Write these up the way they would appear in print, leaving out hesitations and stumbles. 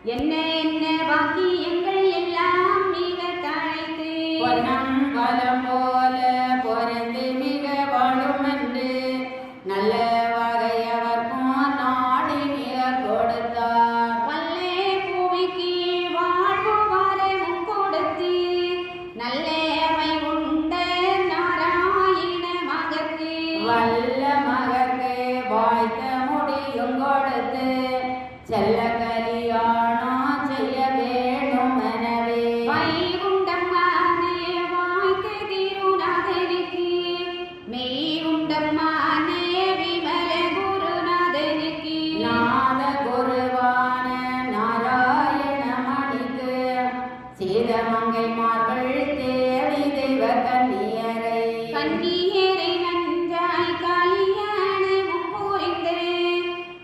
என்ன என்ன பாக்கியங்கள் எல்லாம் மிக தழைத்து பொன்னம் பலம் போல பொறந்து மிக வாழுமென்று நல்ல வகையவர்க்கும் நாடி மிக கொடுத்தார். வல்லே பூமிக்கு வாழ்வு வரமும் கொடுத்து நல்லவை உண்ட நாராயண மகற்கு வல்ல மகற்கு வாய்த்த முடியும் கொடுத்து செல்ல கலியாணம் செய்ய வேணும் எனவே வைகுண்டம்மானே வாய்த்த திருநாதனுக்கு மெய்குண்டம்மானே விமல குருநாதனுக்கு நாத குருவான நாராயண மணிக்கு சீதமங்கைமார்கள் தேவி தெய்வ கன்னியரை கன்னியரை நன்றாய் கல்யாணமும் புரிந்து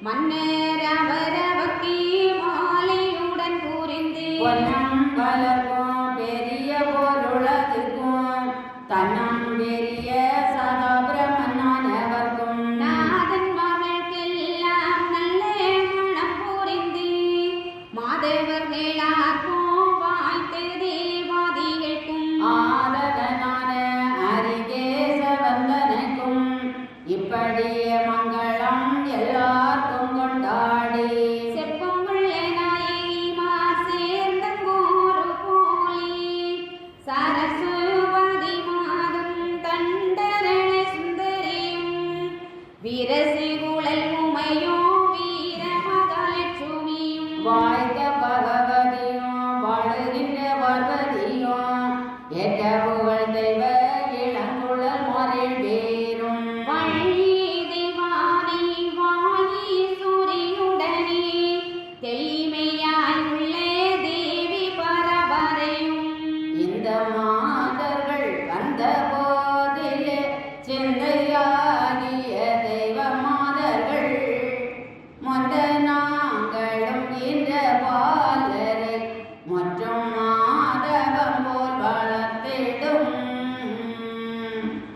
மன்னர் அவரவர்க்கு மாலையுடன் புரிந்து பொன்னம் வளர்க்கும் பெரிய பொருளதுக்கும் தன்னம் பெரிய சதா பிரம்மனானவர்க்கும் நாதன்மார்களுக்கெல்லாம் நல்ல மனம் புரிந்து மாதவர்களார்க்கும் வாய்த்த தேவாதிகளுக்கும் ஆததனான அரிகேசவந்தனுக்கும் இப்படியே மங்களம் எல்லாருக்கும் கொண்டாடி செப்பமுள்ள நாயகிமார் சேர்ந்தங்கோரு போலி சரஸ்வதி மாதம் தண்டரண சுந்தரியும் வீரசி குழல் உமையோ வீர மகாலட்சுமியும் வாய்த்த பகவதியும் வாழுகின்ற பார்வதியும் ஏற்ற புகழ் தெய்வ இளங்குழல் முறையில் வேறும் வள்ளி தெய்வானை வாயீஸ்வரியுடனே தெளிமையாய் உள்ள தேவி பரபரையும் இந்த மாதர்கள் வந்த போதிலே சிந்தையாகிய தெய்வ மாதர்கள் மொத்த நாங்களும் இந்த பாலரை மற்றும் மாதவம் போல் வளர்த்திடும்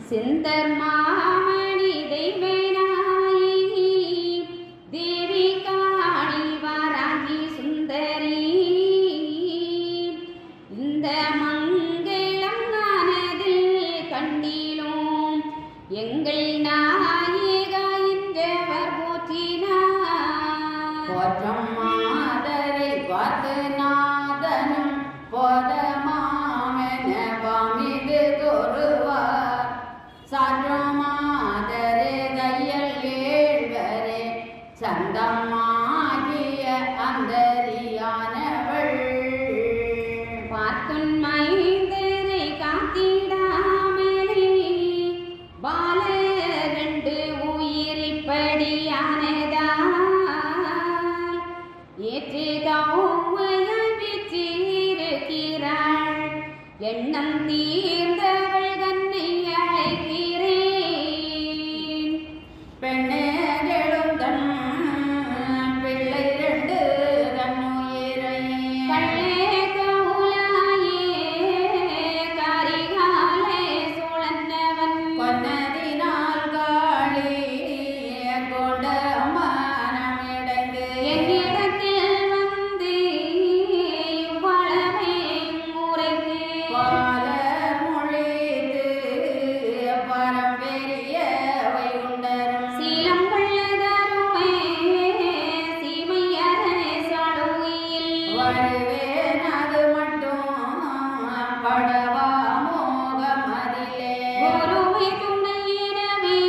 சிந்தர் மாமணி தெய்வநாயகி தேவி காணி வாராகி சுந்தரி இந்த மங்களம் ஆனதில் கண்டிலும் எங்கள் நாயகா என்றவர் போற்றினார் போற்றம் மாதரை பார்த்து நாதனும் போதமாமென வாமிது தோறுவார் சாற்றும் மாதரே தையல் ஏழ்வரே சந்தமாகிய அந்தரியானவள் பார்த்துன் மைந்தரை காத்திடாமலே பாலரண்டு உயிரிப்படியானதால் ஏற்று கௌவையாய் பெற்றிருக்கிறாள் எண்ணம் தீர்ந்தவள் தன்னை அழைக்கிறேன் பெண்ணேகளும் தன் பிள்ளை ரெண்டு தன்னுயிரை கள்ளே கவுலாயே கரிகாலே சுழன்னவன் கொன்னதினால் காளி கொண்ட மனமிடைந்து என்னிடத்தில் வந்து இவ்வளவே உரைத்து பாலர் மொழித்து பரம்பெரிய வைகுண்டரும் சீலம் கொள்ளதருமே சீமையரே சடுகையில் வருவேன் அது மட்டும் படவா மோகமதிலே குருவை துணையிடவே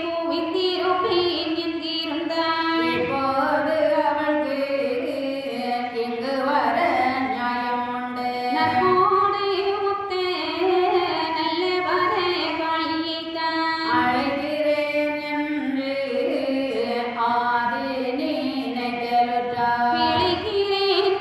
பூவித்திருப்பேன் என்றிருந்தாள் இப்போது அவൾക്ക് இங்கு வர நியாயம் உண்டு நற்போடு ஒத்த நல்லவர காளியைத்தான் அழைக்கிறேன் என்று ஆதி நினைத்தலுற்றார் பிழைக்கிறேன்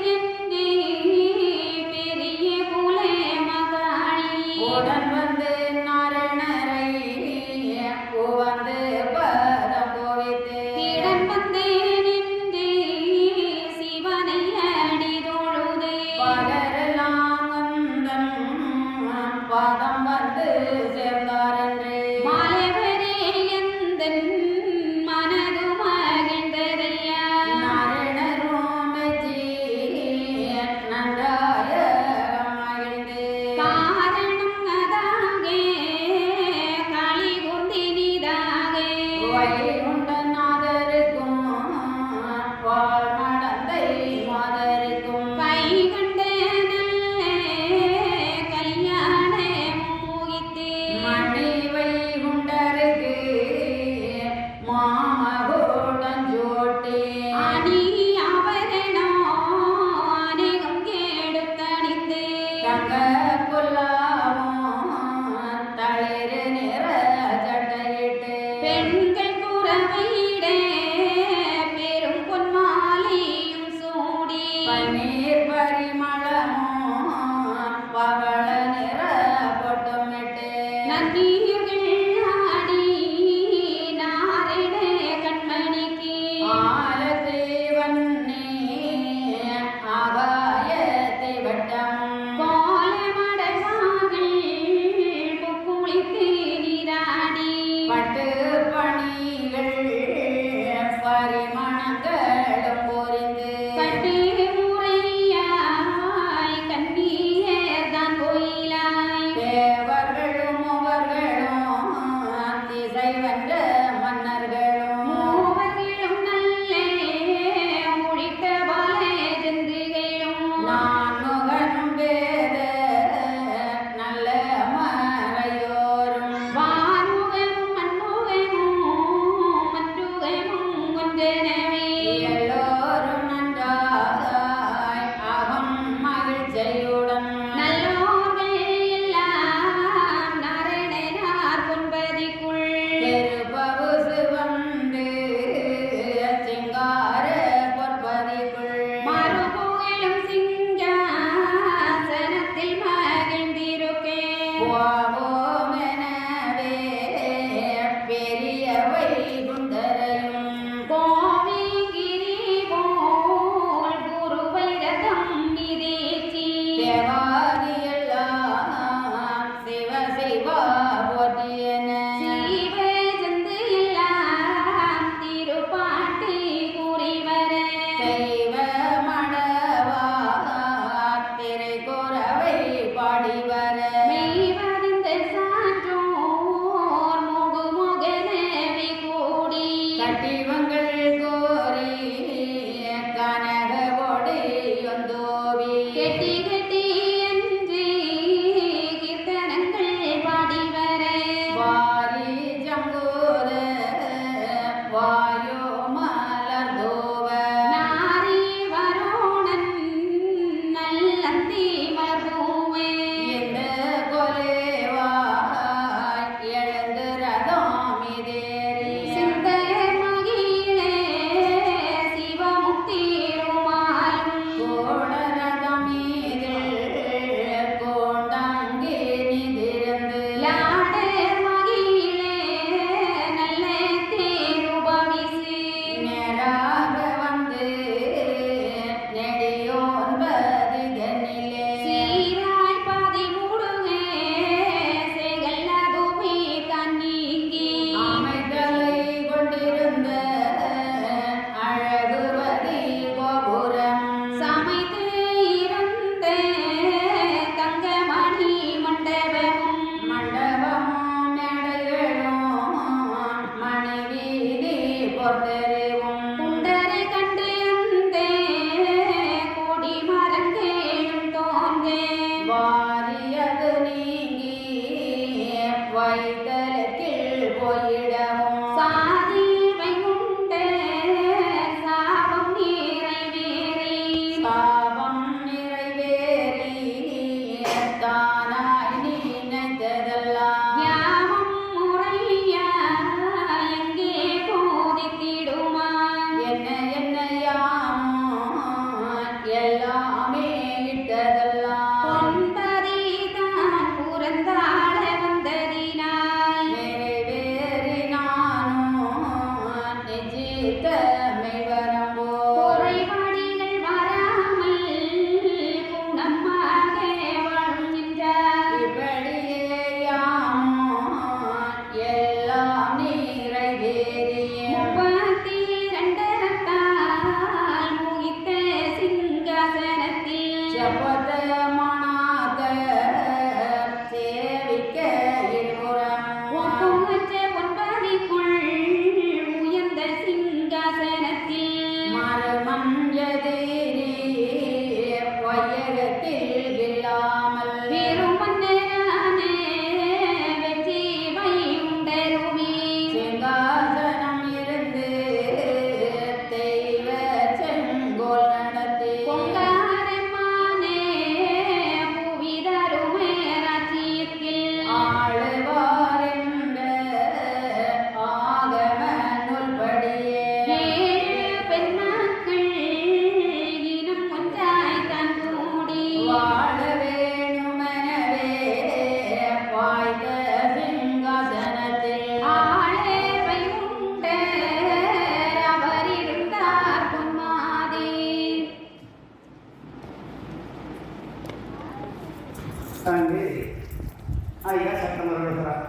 பால் நடந்தை மாதரிக்கும் கை கண்ட நல்ல கல்யாண மூகித்தே மணி வைகுண்டருக்கு மாமகோடஞ்சோட்டே அணி ஆபரணோ அநேகம் எடுத்தணிந்து தங்க புல்லாமோ தளிர் நிற ஜடையிட்டு பெண்கள் குறவையிட பெரும் பொன்மாலை தாண்டி ஐயா சட்டம் வருகிறார்.